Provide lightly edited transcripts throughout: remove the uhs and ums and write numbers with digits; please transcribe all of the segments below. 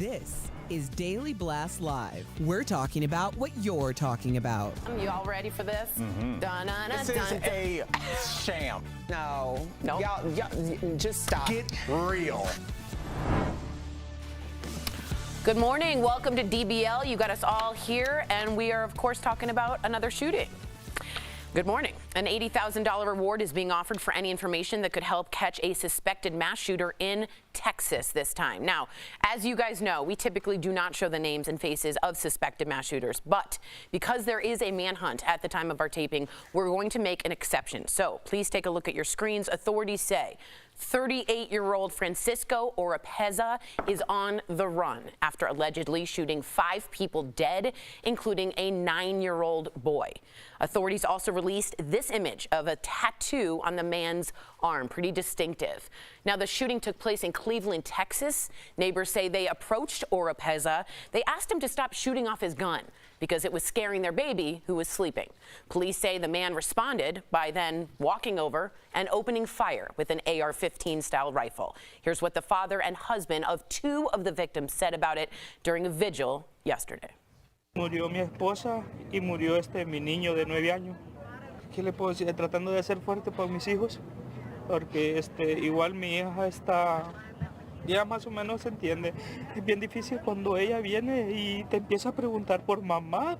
This is Daily Blast Live. We're talking about what you're talking about. You all ready for this? This is a sham. No. Nope. Y'all, just stop. Get real. Good morning. Welcome to DBL. You got us all here, and we are, of course, talking about another shooting. Good morning. An $80,000 reward is being offered for any information that could help catch a suspected mass shooter in Texas this time. Now, as you guys know, we typically do not show the names and faces of suspected mass shooters, but because there is a manhunt at the time of our taping, we're going to make an exception. So please take a look at your screens. Authorities say 38-year-old Francisco Oropeza is on the run after allegedly shooting 5 people dead, including a 9-year-old boy. Authorities also released this image of a tattoo on the man's arm, pretty distinctive. Now, the shooting took place in Cleveland, Texas. Neighbors say they approached Oropeza. They asked him to stop shooting off his gun because it was scaring their baby who was sleeping. Police say the man responded by then walking over and opening fire with an AR-15 style rifle. Here's what the father and husband of 2 of the victims said about it during a vigil yesterday. Murió mi esposa y murió mi niño de 9 años. ¿Qué le puedo decir? Tratando de ser fuerte por mis hijos, porque igual mi hija está, ya más o menos se entiende. Es bien difícil cuando ella viene y te empieza a preguntar por mamá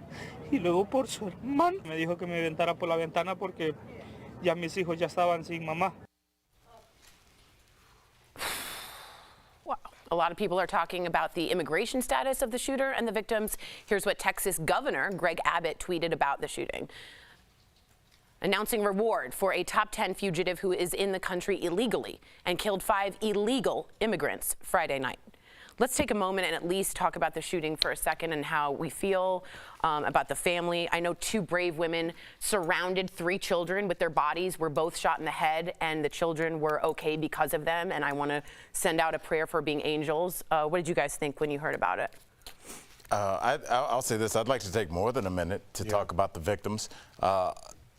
y luego por su hermano. Me dijo que me aventara por la ventana porque ya mis hijos ya estaban sin mamá. Wow. A lot of people are talking about the immigration status of the shooter and the victims. Here's what Texas Governor Greg Abbott tweeted about the shooting. Announcing reward for a top 10 fugitive who is in the country illegally and killed 5 illegal immigrants Friday night. Let's take a moment and at least talk about the shooting for a second and how we feel about the family. I know 2 brave women surrounded 3 children with their bodies, were both shot in the head, and the children were okay because of them. And I want to send out a prayer for being angels. What did you guys think when you heard about it? I'll say this. I'd like to take more than a minute to talk about the victims.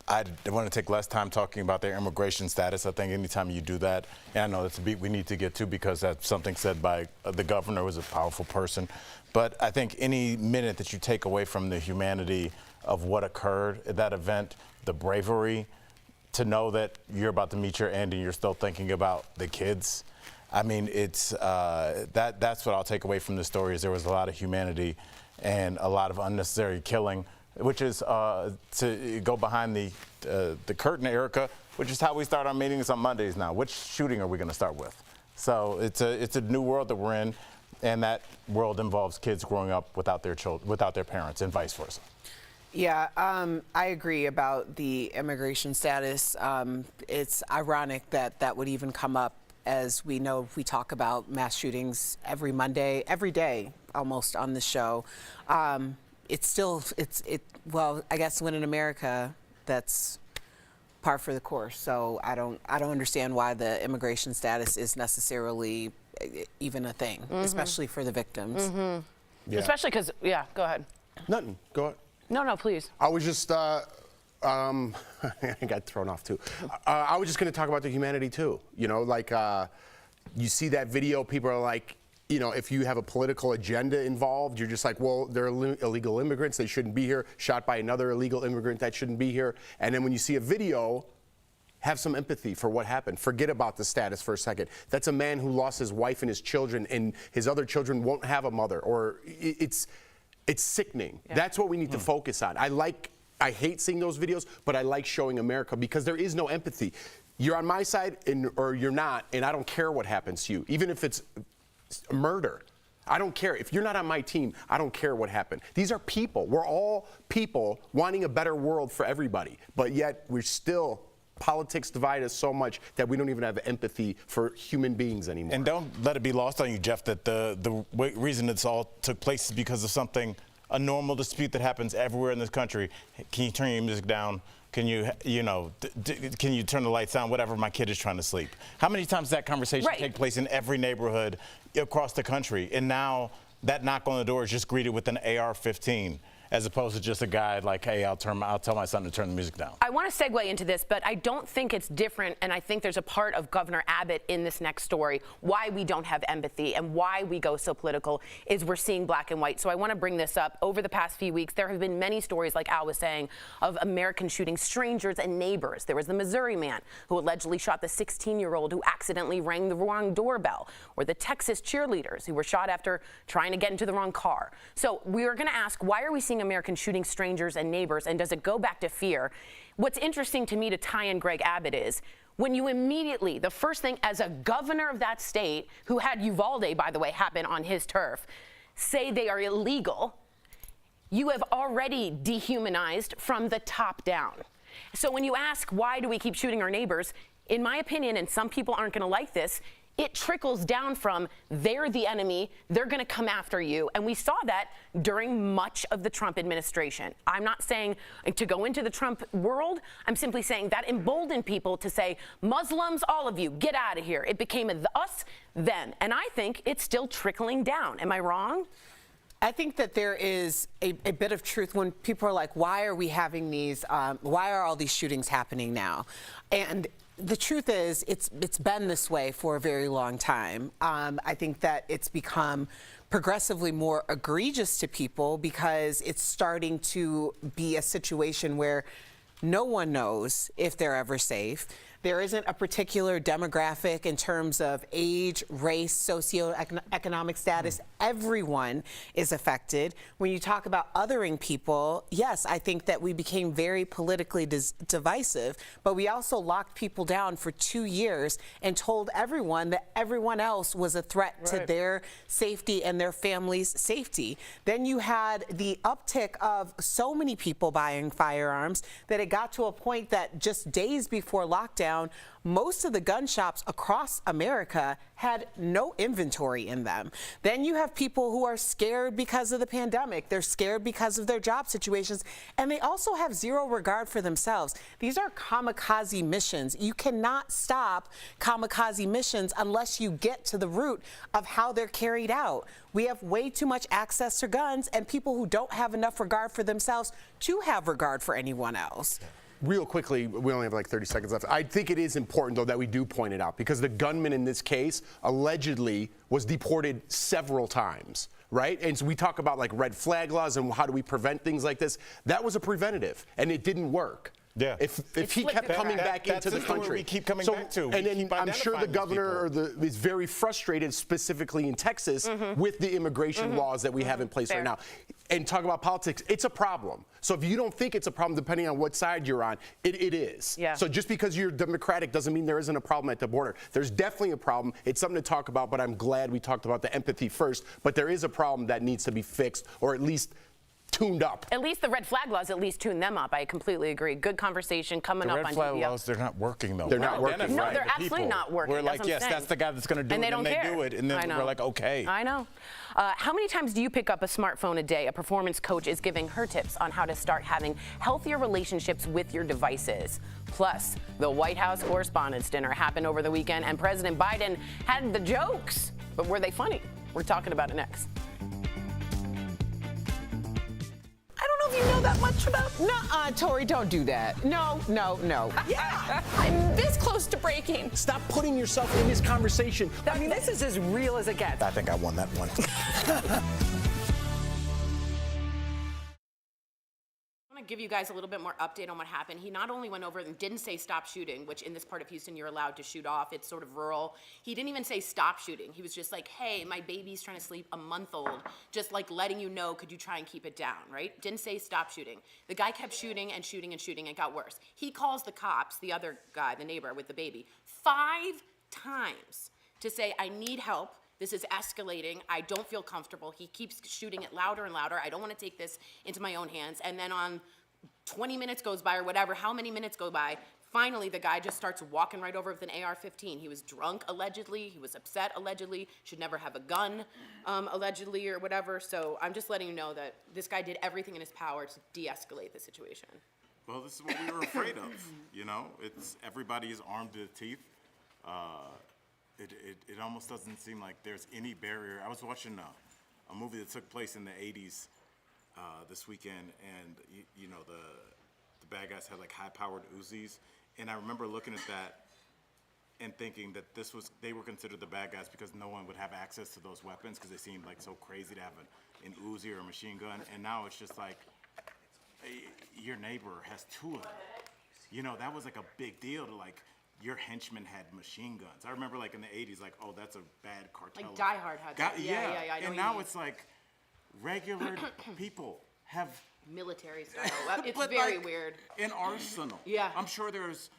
I want to take less time talking about their immigration status. I think anytime you do that, and I know that's a beat we need to get to because that's something said by the governor, who was a powerful person. But I think any minute that you take away from the humanity of what occurred at that event, the bravery to know that you're about to meet your end and you're still thinking about the kids. I mean, it's that's what I'll take away from the story. Is there was a lot of humanity and a lot of unnecessary killing, which is to go behind the curtain, Erica, which is how we start our meetings on Mondays now. Which shooting are we going to start with? So it's a new world that we're in, and that world involves kids growing up without their children, without their parents, and vice versa. Yeah, I agree about the immigration status. It's ironic that that would even come up, as we know we talk about mass shootings every Monday, every day almost on the show. It's still, well, I guess when in America, that's par for the course. So I don't understand why the immigration status is necessarily even a thing, especially for the victims. Yeah. Especially because, yeah, go ahead. Nothing. Go ahead. No, please. I was just, I got thrown off too. I was just going to talk about the humanity too. You know, like you see that video, people are like, you know, if you have a political agenda involved, you're just like, well, they're illegal immigrants, they shouldn't be here, shot by another illegal immigrant that shouldn't be here. And then when you see a video, have some empathy for what happened. Forget about the status for a second. That's a man who lost his wife and his children, and his other children won't have a mother, or it's sickening. Yeah. That's what we need to focus on. I hate seeing those videos, but I like showing America because there is no empathy. You're on my side or you're not, and I don't care what happens to you, even if it's murder. I don't care. If you're not on my team, I don't care what happened. These are people. We're all people wanting a better world for everybody, but yet we're still, politics divide us so much that we don't even have empathy for human beings anymore. And don't let it be lost on you, Jeff, that the reason this all took place is because of something, a normal dispute that happens everywhere in this country. Can you turn your music down? Can you, can you turn the lights down? Whatever, my kid is trying to sleep. How many times does that conversation take place in every neighborhood across the country? And now that knock on the door is just greeted with an AR-15. as opposed to just a guy like, hey, I'll tell my son to turn the music down. I want to segue into this, but I don't think it's different, and I think there's a part of Governor Abbott in this next story why we don't have empathy and why we go so political is we're seeing black and white. So I want to bring this up. Over the past few weeks, there have been many stories, like Al was saying, of Americans shooting strangers and neighbors. There was the Missouri man who allegedly shot the 16-year-old who accidentally rang the wrong doorbell, or the Texas cheerleaders who were shot after trying to get into the wrong car. So we are going to ask, why are we seeing Americans shooting strangers and neighbors, and does it go back to fear? What's interesting to me to tie in Greg Abbott is when you immediately, the first thing as a governor of that state, who had Uvalde, by the way, happen on his turf, say they are illegal, you have already dehumanized from the top down. So when you ask, why do we keep shooting our neighbors? In my opinion, and some people aren't going to like this, it trickles down from they're the enemy, they're going to come after you. And we saw that during much of the Trump administration. I'm not saying to go into the Trump world. I'm simply saying that emboldened people to say, Muslims, all of you, get out of here. It became us, them. And I think it's still trickling down. Am I wrong? I think that there is a bit of truth when people are like, why are we having these, why are all these shootings happening now? And the truth is, it's been this way for a very long time. I think that it's become progressively more egregious to people because it's starting to be a situation where no one knows if they're ever safe. There isn't a particular demographic in terms of age, race, socioeconomic status. Everyone is affected. When you talk about othering people, yes, I think that we became very politically divisive, but we also locked people down for 2 years and told everyone that everyone else was a threat to their safety and their family's safety. Then you had the uptick of so many people buying firearms that it got to a point that just days before lockdown, most of the gun shops across America had no inventory in them. Then you have people who are scared because of the pandemic. They're scared because of their job situations, and they also have zero regard for themselves. These are kamikaze missions. You cannot stop kamikaze missions unless you get to the root of how they're carried out. We have way too much access to guns and people who don't have enough regard for themselves to have regard for anyone else. Real quickly, we only have like 30 seconds left. I think it is important, though, that we do point it out because the gunman in this case allegedly was deported several times, right? And so we talk about like red flag laws and how do we prevent things like this. That was a preventative, and it didn't work. Yeah. If he kept coming back into the country, we keep coming back to. And then I'm sure the governor is very frustrated, specifically in Texas, with the immigration laws that we have in place right now. And talk about politics, it's a problem. So if you don't think it's a problem, depending on what side you're on, it is. Yeah. So just because you're Democratic doesn't mean there isn't a problem at the border. There's definitely a problem. It's something to talk about, but I'm glad we talked about the empathy first. But there is a problem that needs to be fixed, or at least tuned up. At least the red flag laws at least tune them up. I completely agree. Good conversation coming up on DBL. The red flag laws, they're not working, though. They're not working. No, they're absolutely not working. We're like, yes, that's the guy that's going to do it, and they do it, and then we're like, okay. I know. How many times do you pick up a smartphone a day? A performance coach is giving her tips on how to start having healthier relationships with your devices. Plus, the White House Correspondents' dinner happened over the weekend, and President Biden had the jokes. But were they funny? We're talking about it next. I don't know if you know that much about. Nuh-uh, Tori, don't do that. No. Yeah, I'm this close to breaking. Stop putting yourself in this conversation. I mean, this is as real as it gets. I think I won that one. I want to give you guys a little bit more update on what happened. He not only went over and didn't say stop shooting, which in this part of Houston you're allowed to shoot off. It's sort of rural. He didn't even say stop shooting. He was just like, hey, my baby's trying to sleep, a month old. Just like letting you know, could you try and keep it down, right? Didn't say stop shooting. The guy kept shooting and shooting and shooting. It got worse. He calls the cops, the other guy, the neighbor with the baby, 5 times to say, I need help. This is escalating. I don't feel comfortable. He keeps shooting it louder and louder. I don't want to take this into my own hands. And then on 20 minutes goes by or whatever, how many minutes go by, finally the guy just starts walking right over with an AR-15. He was drunk, allegedly. He was upset, allegedly. Should never have a gun, allegedly, or whatever. So I'm just letting you know that this guy did everything in his power to de-escalate the situation. Well, this is what we were afraid of. You know, it's everybody is armed to the teeth. It almost doesn't seem like there's any barrier. I was watching a movie that took place in the 80s this weekend, and you know the bad guys had like high-powered Uzis, and I remember looking at that and thinking that they were considered the bad guys because no one would have access to those weapons because they seemed like so crazy to have an Uzi or a machine gun, and now it's just like your neighbor has 2 of them. You know, that was like a big deal to like your henchmen had machine guns. I remember like in the 80s, like, oh, that's a bad cartel. Like Die Hard had that. Yeah. I know and now it's like regular people have military style. It's but very like, weird. An arsenal. Yeah. I'm sure there's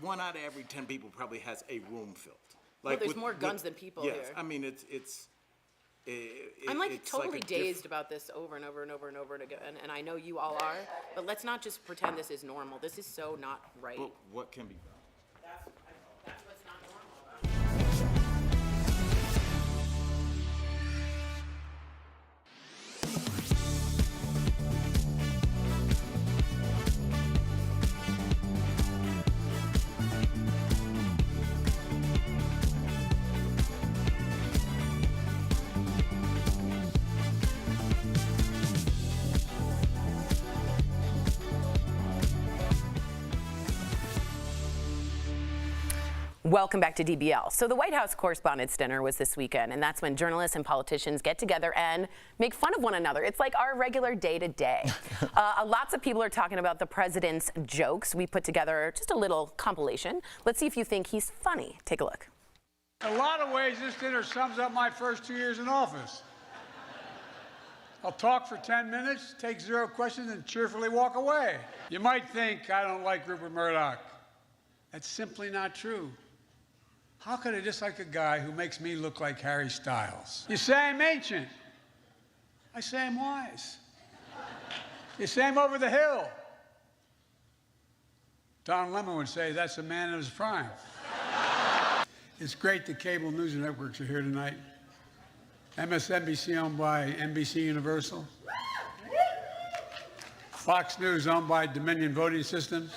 1 out of every 10 people probably has a room filled. Like, there's more guns than people yes, here. I mean, I'm like it's totally like dazed about this over and over and over and over again, and I know you all are, but let's not just pretend this is normal. This is so not right. But what can be done? That's what's not normal about it. Welcome back to DBL. So the White House Correspondents' Dinner was this weekend, and that's when journalists and politicians get together and make fun of one another. It's like our regular day-to-day. Lots of people are talking about the president's jokes. We put together just a little compilation. Let's see if you think he's funny. Take a look. In a lot of ways, this dinner sums up my first 2 years in office. I'll talk for 10 minutes, take 0 questions, and cheerfully walk away. You might think I don't like Rupert Murdoch. That's simply not true. How could I dislike a guy who makes me look like Harry Styles? You say I'm ancient. I say I'm wise. You say I'm over the hill. Don Lemon would say that's a man in his prime. It's great the cable news networks are here tonight. MSNBC owned by NBC Universal. Fox News owned by Dominion Voting Systems.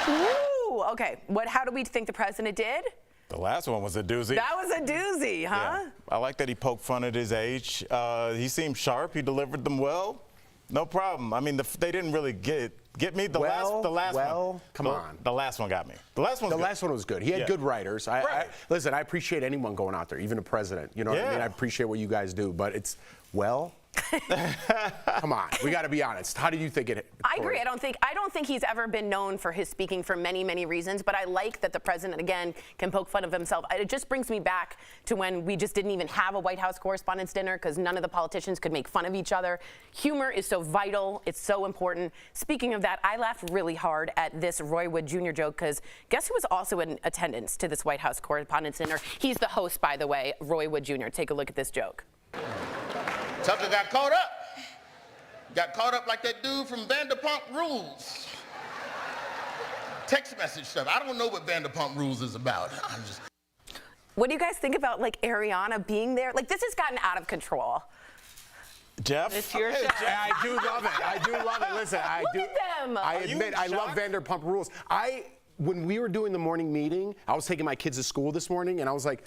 Ooh, okay. How do we think the president did? The last one was a doozy. That was a doozy, huh? Yeah. I like that he poked fun at his age. He seemed sharp. He delivered them well. No problem. I mean, they didn't really get me. The last one. Come on. The last one got me. The last one was good. He had good writers. Listen, I appreciate anyone going out there, even a president. You know what I mean? I appreciate what you guys do, but it's, come on. We got to be honest. How do you think it? I agree. I don't think he's ever been known for his speaking for many, many reasons, but I like that the president, again, can poke fun of himself. It just brings me back to when we just didn't even have a White House Correspondents' Dinner because none of the politicians could make fun of each other. Humor is so vital. It's so important. Speaking of that, I laughed really hard at this Roy Wood Jr. joke because guess who was also in attendance to this White House Correspondents' Dinner? He's the host, by the way, Roy Wood Jr. Take a look at this joke. Tucker got caught up. Got caught up like that dude from Vanderpump Rules. Text message stuff. I don't know what Vanderpump Rules is about. What do you guys think about like Ariana being there? Like this has gotten out of control. Jeff? It's your show. I do love it. Listen, Look at them. I admit, I love Vanderpump Rules. When we were doing the morning meeting, I was taking my kids to school this morning, and I was like,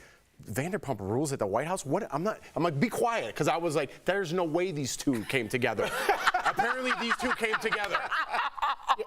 Vanderpump Rules at the White House? What? I'm like, be quiet, because I was like, there's no way these two came together. Apparently, these two came together.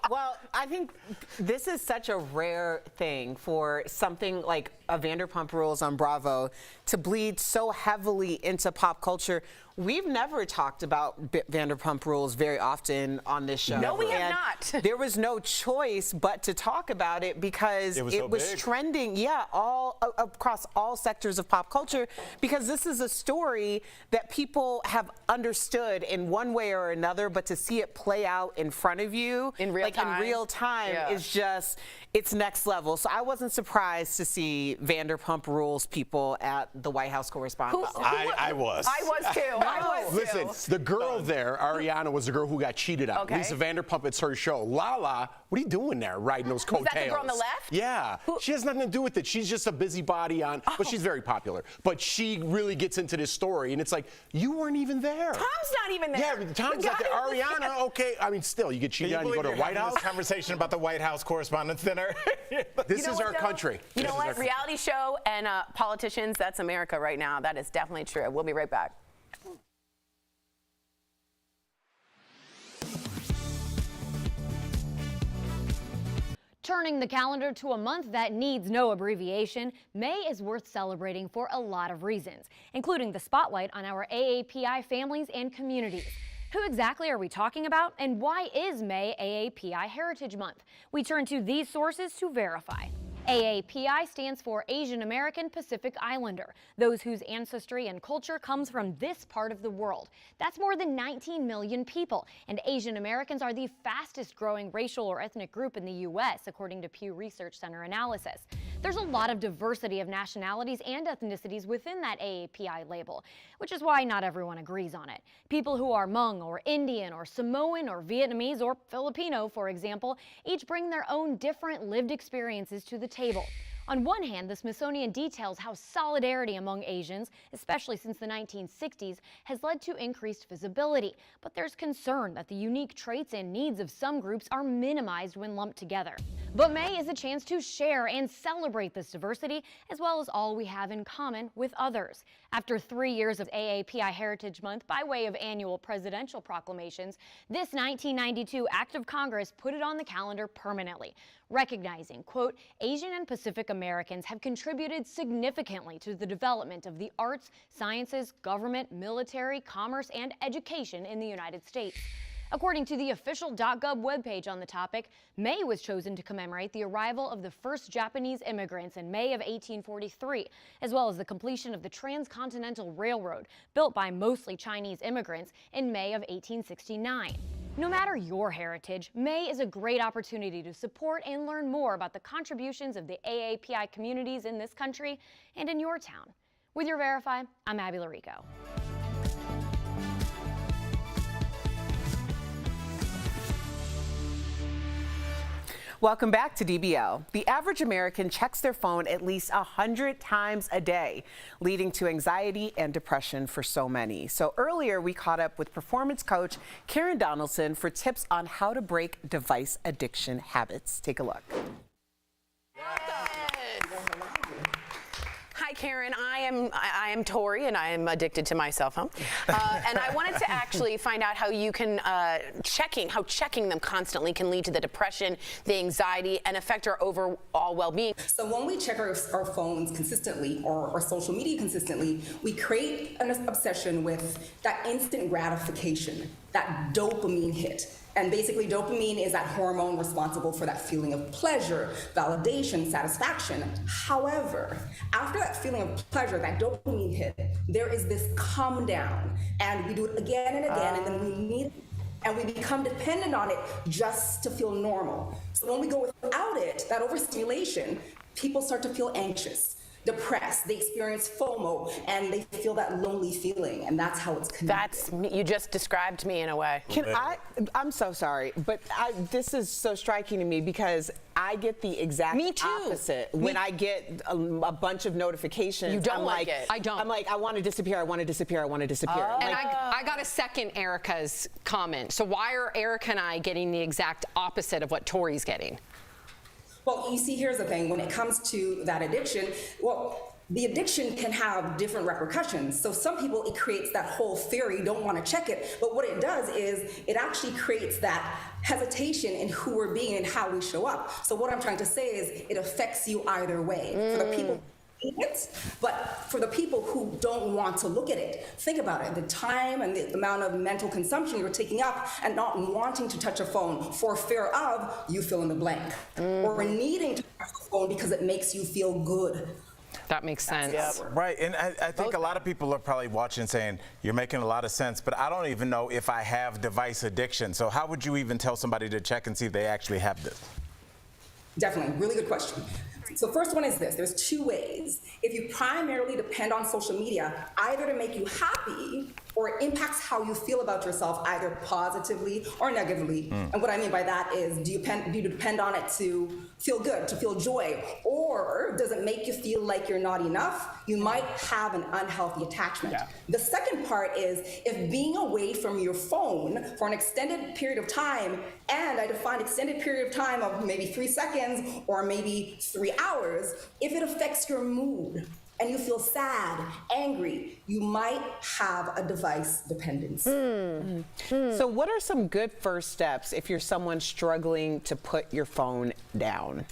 Well, I think this is such a rare thing for something like a Vanderpump Rules on Bravo to bleed so heavily into pop culture. We've never talked about Vanderpump Rules very often on this show. No, we have not. There was no choice but to talk about it because it was trending, all across all sectors of pop culture, because this is a story that people have understood in one way or another, but to see it play out in front of you in real time is just, it's next level. So I wasn't surprised to see Vanderpump Rules people at the White House Correspondents'. I was. I was too. Listen, the girl there, Ariana, was the girl who got cheated on. Okay. Lisa Vanderpump, it's her show. Lala, what are you doing there, riding those coattails? Was that the girl on the left? Yeah. She has nothing to do with it. She's just a busybody on, but she's very popular. But she really gets into this story, and it's like, you weren't even there. Tom's not even there. Yeah, Tom's not there. Ariana, okay. I mean, still, you get cheated on, you go to the White House. This conversation about the White House Correspondents' Dinner. This is our country. You know what? Reality show and politicians, that's America right now. That is definitely true. We'll be right back. Turning the calendar to a month that needs no abbreviation, May is worth celebrating for a lot of reasons, including the spotlight on our AAPI families and communities. Who exactly are we talking about, and why is May AAPI Heritage Month? We turn to these sources to verify. AAPI stands for Asian American Pacific Islander, those whose ancestry and culture comes from this part of the world. That's more than 19 million people, and Asian Americans are the fastest growing racial or ethnic group in the U.S., according to Pew Research Center analysis. There's a lot of diversity of nationalities and ethnicities within that AAPI label, which is why not everyone agrees on it. People who are Hmong or Indian or Samoan or Vietnamese or Filipino, for example, each bring their own different lived experiences to the table. On one hand, the Smithsonian details how solidarity among Asians, especially since the 1960s, has led to increased visibility. But there's concern that the unique traits and needs of some groups are minimized when lumped together. But May is a chance to share and celebrate this diversity, as well as all we have in common with others. After 3 years of AAPI Heritage Month by way of annual presidential proclamations, this 1992 Act of Congress put it on the calendar permanently, recognizing, quote, Asian and Pacific Americans have contributed significantly to the development of the arts, sciences, government, military, commerce, and education in the United States. According to the official .gov webpage on the topic, May was chosen to commemorate the arrival of the first Japanese immigrants in May of 1843, as well as the completion of the Transcontinental Railroad, built by mostly Chinese immigrants, in May of 1869. No matter your heritage, May is a great opportunity to support and learn more about the contributions of the AAPI communities in this country and in your town. With your Verify, I'm Abby Larico. Welcome back to DBL. The average American checks their phone at least 100 times a day, leading to anxiety and depression for so many. So earlier, we caught up with performance coach Karen Donaldson for tips on how to break device addiction habits. Take a look. Hi, Karen. I am Tori, and I am addicted to my cell phone. And I wanted to actually find out how you can how checking them constantly can lead to the depression, the anxiety, and affect our overall well-being. So when we check our phones consistently or social media consistently, we create an obsession with that instant gratification, that dopamine hit. And basically, dopamine is that hormone responsible for that feeling of pleasure, validation, satisfaction. However, after that feeling of pleasure, that dopamine hit, there is this calm down. And we do it again and again, and then we need it. And we become dependent on it just to feel normal. So when we go without it, that overstimulation, people start to feel anxious, depressed, they experience FOMO, and they feel that lonely feeling, and that's how it's connected. You just described me in a way. I'm so sorry, but this is so striking to me because I get the exact opposite. When I get a bunch of notifications, you don't I'm like it. I don't. I'm like, I want to disappear, I want to disappear, I want to disappear. And I got to second Erica's comment. So why are Erica and I getting the exact opposite of what Tori's getting? Well, you see, here's the thing. When it comes to that addiction, well, the addiction can have different repercussions. So some people, it creates that whole theory, don't want to check it. But what it does is it actually creates that hesitation in who we're being and how we show up. So what I'm trying to say is it affects you either way. For the people it, but for the people who don't want to look at it, think about it. The time and the amount of mental consumption you're taking up and not wanting to touch a phone for fear of you fill in the blank, or needing to touch the phone because it makes you feel good. That makes sense. Yeah, right, and I think a lot of people are probably watching saying, you're making a lot of sense, but I don't even know if I have device addiction. So how would you even tell somebody to check and see if they actually have this? Definitely, really good question. So first one is this, there's two ways. If you primarily depend on social media, either to make you happy or it impacts how you feel about yourself, either positively or negatively. And what I mean by that is, do you depend on it to feel good, to feel joy? Or does it make you feel like you're not enough? You might have an unhealthy attachment. Yeah. The second part is, if being away from your phone for an extended period of time, and I define extended period of time of maybe 3 seconds or maybe 3 hours, if it affects your mood, and you feel sad, angry, you might have a device dependence. So what are some good first steps if you're someone struggling to put your phone down?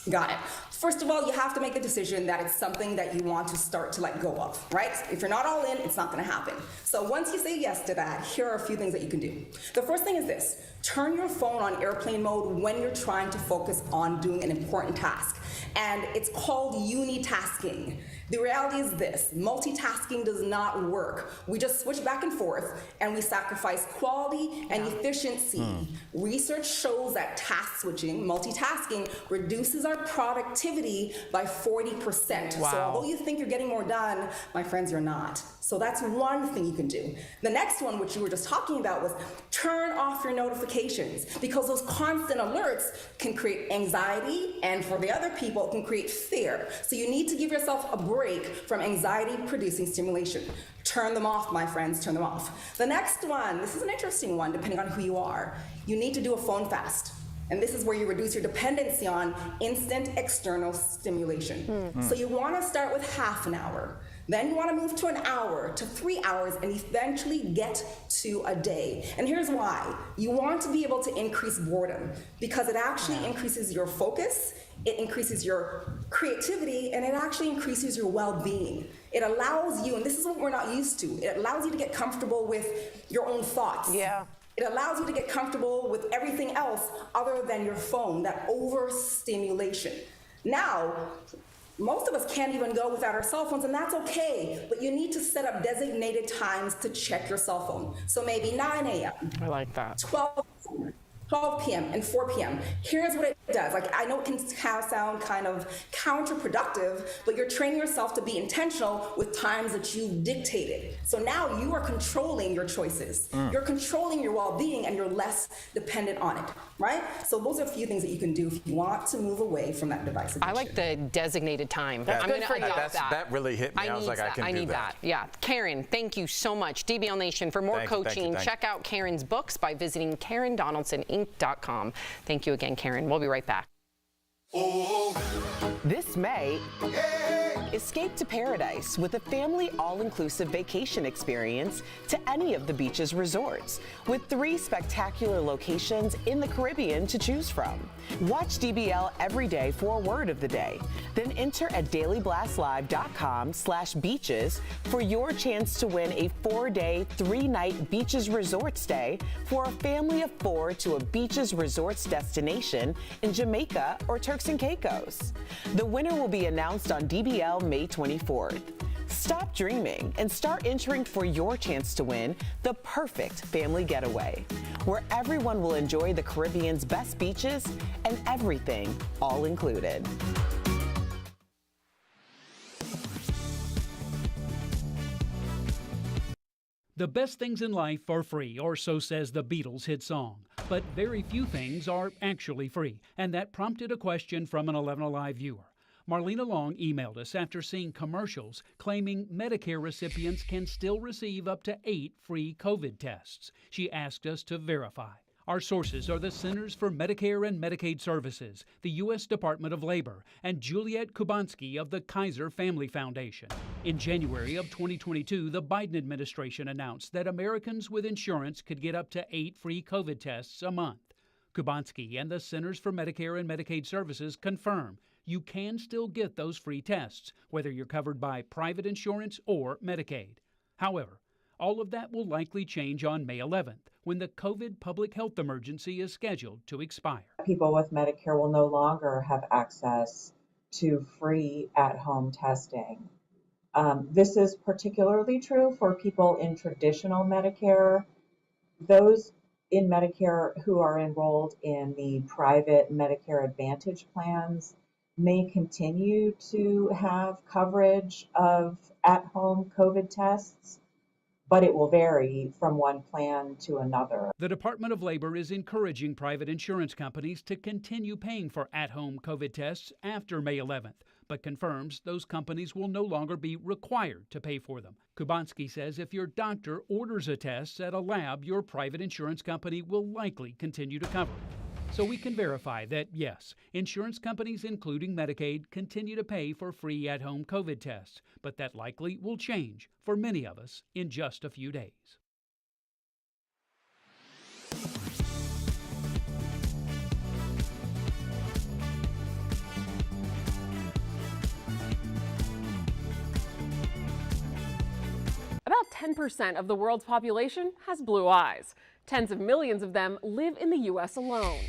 Got it. First of all, you have to make a decision that it's something that you want to start to let go of, right? If you're not all in, it's not going to happen. So once you say yes to that, here are a few things that you can do. The first thing is this: turn your phone on airplane mode when you're trying to focus on doing an important task. And it's called unitasking. The reality is this: multitasking does not work. We just switch back and forth and we sacrifice quality and efficiency. Research shows that task switching, multitasking, reduces our productivity by 40%. Wow. So although you think you're getting more done, my friends, you're not. So that's one thing you can do. The next one, which you were just talking about, was turn off your notifications, because those constant alerts can create anxiety, and for the other people, it can create fear. So you need to give yourself a break from anxiety-producing stimulation. Turn them off, my friends, turn them off. The next one, this is an interesting one, depending on who you are. You need to do a phone fast. And this is where you reduce your dependency on instant external stimulation. So you want to start with half an hour. Then you want to move to an hour to 3 hours and eventually get to a day. And here's why. You want to be able to increase boredom, because it actually increases your focus, it increases your creativity, and it actually increases your well-being. It allows you, and this is what we're not used to, it allows you to get comfortable with your own thoughts. Yeah. It allows you to get comfortable with everything else other than your phone, that overstimulation. Now, most of us can't even go without our cell phones, and that's okay, but you need to set up designated times to check your cell phone. So maybe 9 a.m. I like that. 12 p.m. and 4 p.m. Here's what it does. Like, I know it can sound kind of counterproductive, but you're training yourself to be intentional with times that you've dictated. So now you are controlling your choices. You're controlling your well-being, and you're less dependent on it, right? So those are a few things that you can do if you want to move away from that device addiction. I like the designated time. That's I'm good going for to you. adopt that. That really hit me. I was like, I can do that. Yeah. Karen, thank you so much. DBL Nation, for more coaching, check out Karen's books by visiting KarenDonaldsonInc.com. Thank you again, Karen. We'll be right back. This May, escape to paradise with a family all-inclusive vacation experience to any of the beach's resorts, with 3 spectacular locations in the Caribbean to choose from. Watch DBL every day for a word of the day. Then enter at dailyblastlive.com/beaches for your chance to win a 4-day, 3-night beaches resort stay for a family of 4 to a beaches resorts destination in Jamaica or Turks and Caicos. The winner will be announced on DBL May 24th. Stop dreaming and start entering for your chance to win the perfect family getaway, where everyone will enjoy the Caribbean's best beaches and everything all included. The best things in life are free, or so says the Beatles' hit song. But very few things are actually free, and that prompted a question from an 11 Alive viewer. Marlena Long emailed us after seeing commercials claiming Medicare recipients can still receive up to 8 free COVID tests. She asked us to verify. Our sources are the Centers for Medicare and Medicaid Services, the U.S. Department of Labor, and Juliet Kubansky of the Kaiser Family Foundation. In January of 2022, the Biden administration announced that Americans with insurance could get up to 8 free COVID tests a month. Kubansky and the Centers for Medicare and Medicaid Services confirm you can still get those free tests, whether you're covered by private insurance or Medicaid. However, all of that will likely change on May 11th, when the COVID public health emergency is scheduled to expire. People with Medicare will no longer have access to free at-home testing. This is particularly true for people in traditional Medicare. Those in Medicare who are enrolled in the private Medicare Advantage plans may continue to have coverage of at-home COVID tests, but it will vary from one plan to another. The Department of Labor is encouraging private insurance companies to continue paying for at-home COVID tests after May 11th, but confirms those companies will no longer be required to pay for them. Kubansky says if your doctor orders a test at a lab, your private insurance company will likely continue to cover it. so we can verify that, yes, insurance companies, including Medicaid, continue to pay for free at-home COVID tests, but that likely will change for many of us in just a few days. About 10% of the world's population has blue eyes. Tens of millions of them live in the U.S. alone.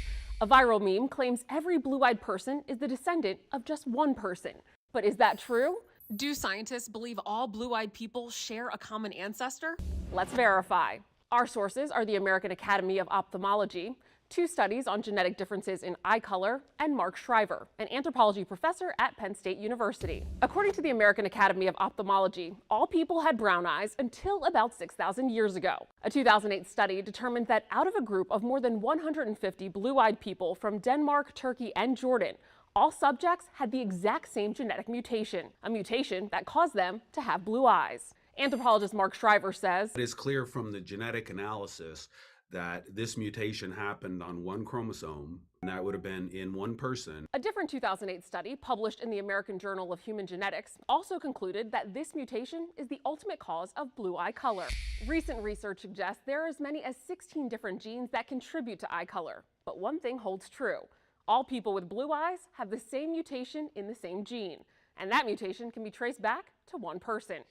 A viral meme claims every blue-eyed person is the descendant of just one person. But is that true? Do scientists believe all blue-eyed people share a common ancestor? Let's verify. Our sources are the American Academy of Ophthalmology, 2 studies on genetic differences in eye color, and Mark Shriver, an anthropology professor at Penn State University. According to the American Academy of Ophthalmology, all people had brown eyes until about 6,000 years ago. A 2008 study determined that out of a group of more than 150 blue-eyed people from Denmark, Turkey, and Jordan, all subjects had the exact same genetic mutation, a mutation that caused them to have blue eyes. Anthropologist Mark Shriver says, "It is clear from the genetic analysis that this mutation happened on one chromosome, and that would have been in one person." A different 2008 study published in the American Journal of Human Genetics also concluded that this mutation is the ultimate cause of blue eye color. Recent research suggests there are as many as 16 different genes that contribute to eye color. But one thing holds true. All people with blue eyes have the same mutation in the same gene, and that mutation can be traced back to one person.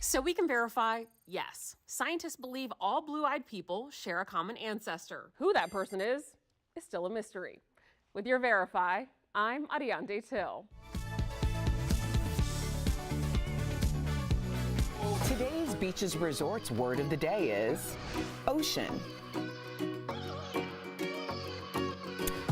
So we can verify, yes, scientists believe all blue-eyed people share a common ancestor. Who that person is still a mystery. With your Verify, I'm Ariande Till. Today's Beaches Resorts word of the day is ocean.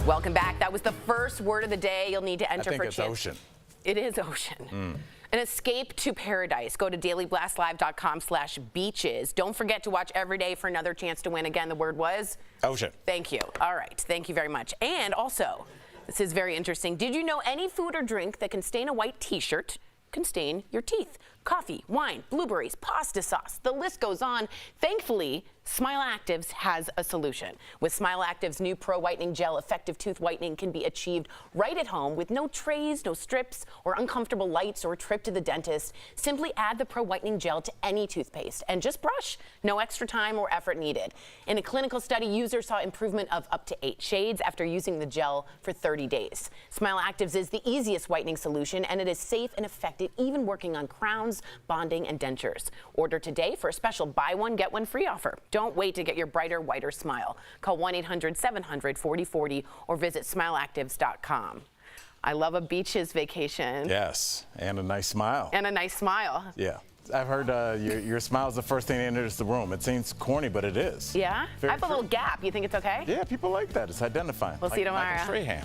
Welcome back. That was the first word of the day. You'll need to enter I think for it's chance. ocean. It is ocean. An escape to paradise. Go to dailyblastlive.com/beaches. Don't forget to watch every day for another chance to win. Again, the word was ocean. Thank you. All right. Thank you very much. And also, this is very interesting. Did you know any food or drink that can stain a white t-shirt can stain your teeth? Coffee, wine, blueberries, pasta sauce, the list goes on. Thankfully, Smile Actives has a solution. With Smile Actives' new Pro Whitening Gel, effective tooth whitening can be achieved right at home with no trays, no strips, or uncomfortable lights or a trip to the dentist. Simply add the Pro Whitening Gel to any toothpaste and just brush. No extra time or effort needed. In a clinical study, users saw improvement of up to 8 shades after using the gel for 30 days. Smile Actives is the easiest whitening solution, and it is safe and effective, even working on crowns, bonding, and dentures. Order today for a special buy one, get one free offer. Don't wait to get your brighter, whiter smile. Call 1-800-700-4040 or visit smileactives.com. I love a beaches vacation. Yes, and a nice smile. And a nice smile. Yeah. I've heard your smile is the first thing that enters the room. It seems corny, but it is. Yeah? Very I have a little gap. You think it's okay? Yeah, people like that. It's identifying. We'll see you tomorrow. Michael Strahan.